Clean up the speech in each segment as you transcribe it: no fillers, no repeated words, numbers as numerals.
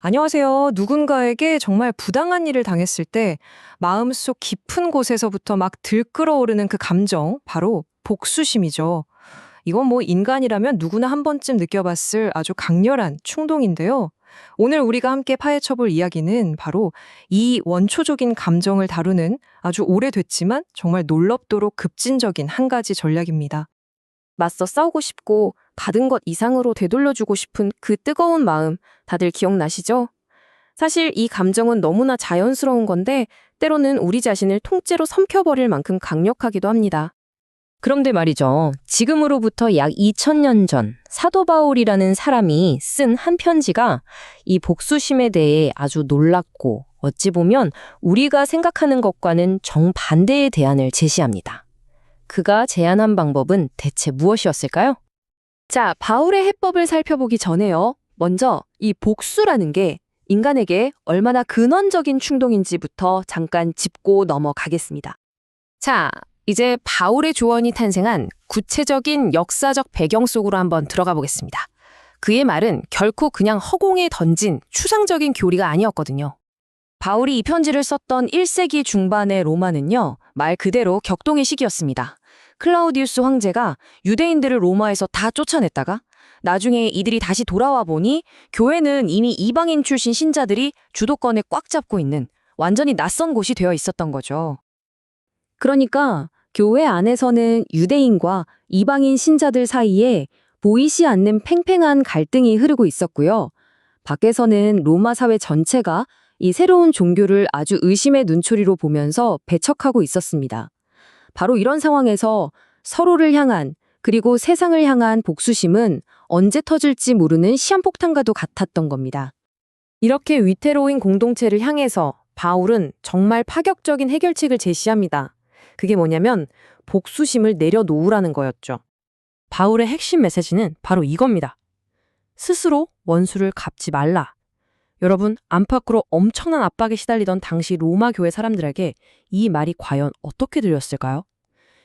안녕하세요. 누군가에게 정말 부당한 일을 당했을 때 마음속 깊은 곳에서부터 막 들끓어오르는 그 감정, 바로 복수심이죠. 이건 뭐 인간이라면 누구나 한 번쯤 느껴봤을 아주 강렬한 충동인데요. 오늘 우리가 함께 파헤쳐볼 이야기는 바로 이 원초적인 감정을 다루는 아주 오래됐지만 정말 놀랍도록 급진적인 한 가지 전략입니다. 맞서 싸우고 싶고 받은 것 이상으로 되돌려주고 싶은 그 뜨거운 마음 다들 기억나시죠? 사실 이 감정은 너무나 자연스러운 건데 때로는 우리 자신을 통째로 삼켜버릴 만큼 강력하기도 합니다. 그런데 말이죠. 지금으로부터 약 2000년 전 사도 바울이라는 사람이 쓴 한 편지가 이 복수심에 대해 아주 놀랍고 어찌 보면 우리가 생각하는 것과는 정반대의 대안을 제시합니다. 그가 제안한 방법은 대체 무엇이었을까요? 자, 바울의 해법을 살펴보기 전에요. 먼저 이 복수라는 게 인간에게 얼마나 근원적인 충동인지부터 잠깐 짚고 넘어가겠습니다. 자, 이제 바울의 조언이 탄생한 구체적인 역사적 배경 속으로 한번 들어가 보겠습니다. 그의 말은 결코 그냥 허공에 던진 추상적인 교리가 아니었거든요. 바울이 이 편지를 썼던 1세기 중반의 로마는요, 말 그대로 격동의 시기였습니다. 클라우디우스 황제가 유대인들을 로마에서 다 쫓아냈다가 나중에 이들이 다시 돌아와 보니 교회는 이미 이방인 출신 신자들이 주도권에 꽉 잡고 있는 완전히 낯선 곳이 되어 있었던 거죠. 그러니까 교회 안에서는 유대인과 이방인 신자들 사이에 보이지 않는 팽팽한 갈등이 흐르고 있었고요. 밖에서는 로마 사회 전체가 이 새로운 종교를 아주 의심의 눈초리로 보면서 배척하고 있었습니다. 바로 이런 상황에서 서로를 향한 그리고 세상을 향한 복수심은 언제 터질지 모르는 시한폭탄과도 같았던 겁니다. 이렇게 위태로운 공동체를 향해서 바울은 정말 파격적인 해결책을 제시합니다. 그게 뭐냐면 복수심을 내려놓으라는 거였죠. 바울의 핵심 메시지는 바로 이겁니다. 스스로 원수를 갚지 말라. 여러분, 안팎으로 엄청난 압박에 시달리던 당시 로마 교회 사람들에게 이 말이 과연 어떻게 들렸을까요?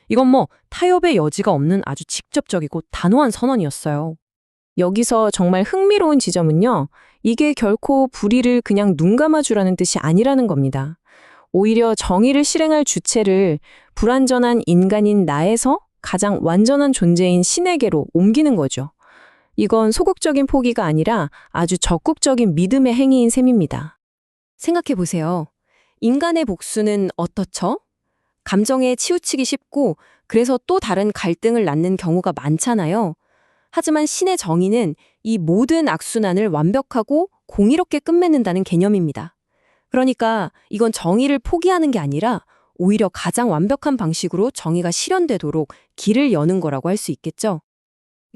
이건 뭐 타협의 여지가 없는 아주 직접적이고 단호한 선언이었어요. 여기서 정말 흥미로운 지점은요. 이게 결코 불의를 그냥 눈 감아주라는 뜻이 아니라는 겁니다. 오히려 정의를 실행할 주체를 불완전한 인간인 나에서 가장 완전한 존재인 신에게로 옮기는 거죠. 이건 소극적인 포기가 아니라 아주 적극적인 믿음의 행위인 셈입니다. 생각해 보세요. 인간의 복수는 어떻죠? 감정에 치우치기 쉽고 그래서 또 다른 갈등을 낳는 경우가 많잖아요. 하지만 신의 정의는 이 모든 악순환을 완벽하고 공의롭게 끝맺는다는 개념입니다. 그러니까 이건 정의를 포기하는 게 아니라 오히려 가장 완벽한 방식으로 정의가 실현되도록 길을 여는 거라고 할 수 있겠죠.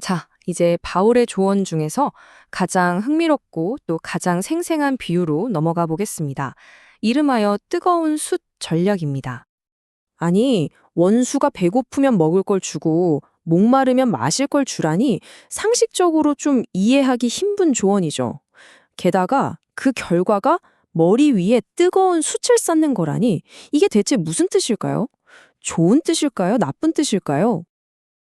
자, 이제 바울의 조언 중에서 가장 흥미롭고 또 가장 생생한 비유로 넘어가 보겠습니다. 이름하여 뜨거운 숯 전략입니다. 아니, 원수가 배고프면 먹을 걸 주고 목마르면 마실 걸 주라니 상식적으로 좀 이해하기 힘든 조언이죠. 게다가 그 결과가 머리 위에 뜨거운 숯을 쌓는 거라니 이게 대체 무슨 뜻일까요? 좋은 뜻일까요? 나쁜 뜻일까요?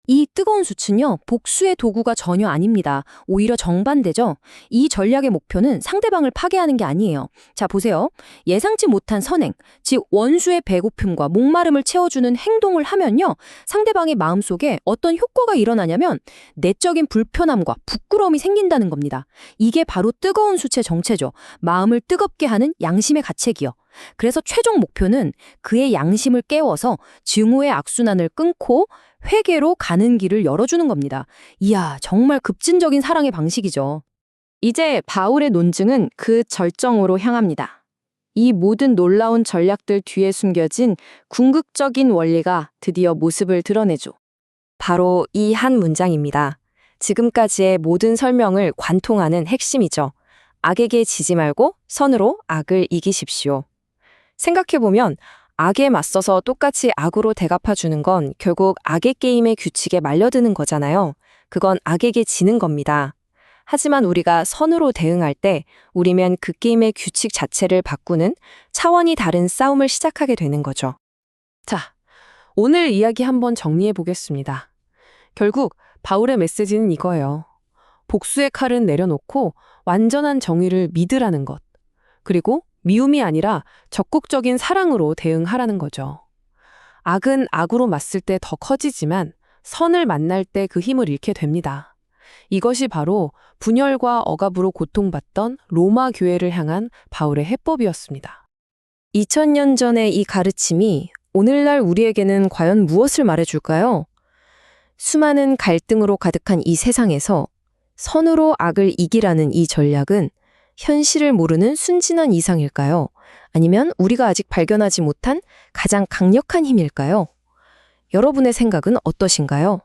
이 뜨거운 숯은요, 복수의 도구가 전혀 아닙니다. 오히려 정반대죠. 이 전략의 목표는 상대방을 파괴하는 게 아니에요. 자, 보세요. 예상치 못한 선행, 즉 원수의 배고픔과 목마름을 채워주는 행동을 하면요, 상대방의 마음속에 어떤 효과가 일어나냐면 내적인 불편함과 부끄러움이 생긴다는 겁니다. 이게 바로 뜨거운 숯의 정체죠. 마음을 뜨겁게 하는 양심의 가책이요. 그래서 최종 목표는 그의 양심을 깨워서 증오의 악순환을 끊고 회개로 가는 길을 열어주는 겁니다. 이야, 정말 급진적인 사랑의 방식이죠. 이제 바울의 논증은 그 절정으로 향합니다. 이 모든 놀라운 전략들 뒤에 숨겨진 궁극적인 원리가 드디어 모습을 드러내죠. 바로 이 한 문장입니다. 지금까지의 모든 설명을 관통하는 핵심이죠. 악에게 지지 말고 선으로 악을 이기십시오. 생각해보면 악에 맞서서 똑같이 악으로 대갚아주는 건 결국 악의 게임의 규칙에 말려드는 거잖아요. 그건 악에게 지는 겁니다. 하지만 우리가 선으로 대응할 때 우리면 그 게임의 규칙 자체를 바꾸는 차원이 다른 싸움을 시작하게 되는 거죠. 자, 오늘 이야기 한번 정리해 보겠습니다. 결국 바울의 메시지는 이거예요. 복수의 칼은 내려놓고 완전한 정의를 믿으라는 것. 그리고 미움이 아니라 적극적인 사랑으로 대응하라는 거죠. 악은 악으로 맞설 때 더 커지지만 선을 만날 때 그 힘을 잃게 됩니다. 이것이 바로 분열과 억압으로 고통받던 로마 교회를 향한 바울의 해법이었습니다. 2000년 전의 이 가르침이 오늘날 우리에게는 과연 무엇을 말해줄까요? 수많은 갈등으로 가득한 이 세상에서 선으로 악을 이기라는 이 전략은 현실을 모르는 순진한 이상일까요? 아니면 우리가 아직 발견하지 못한 가장 강력한 힘일까요? 여러분의 생각은 어떠신가요?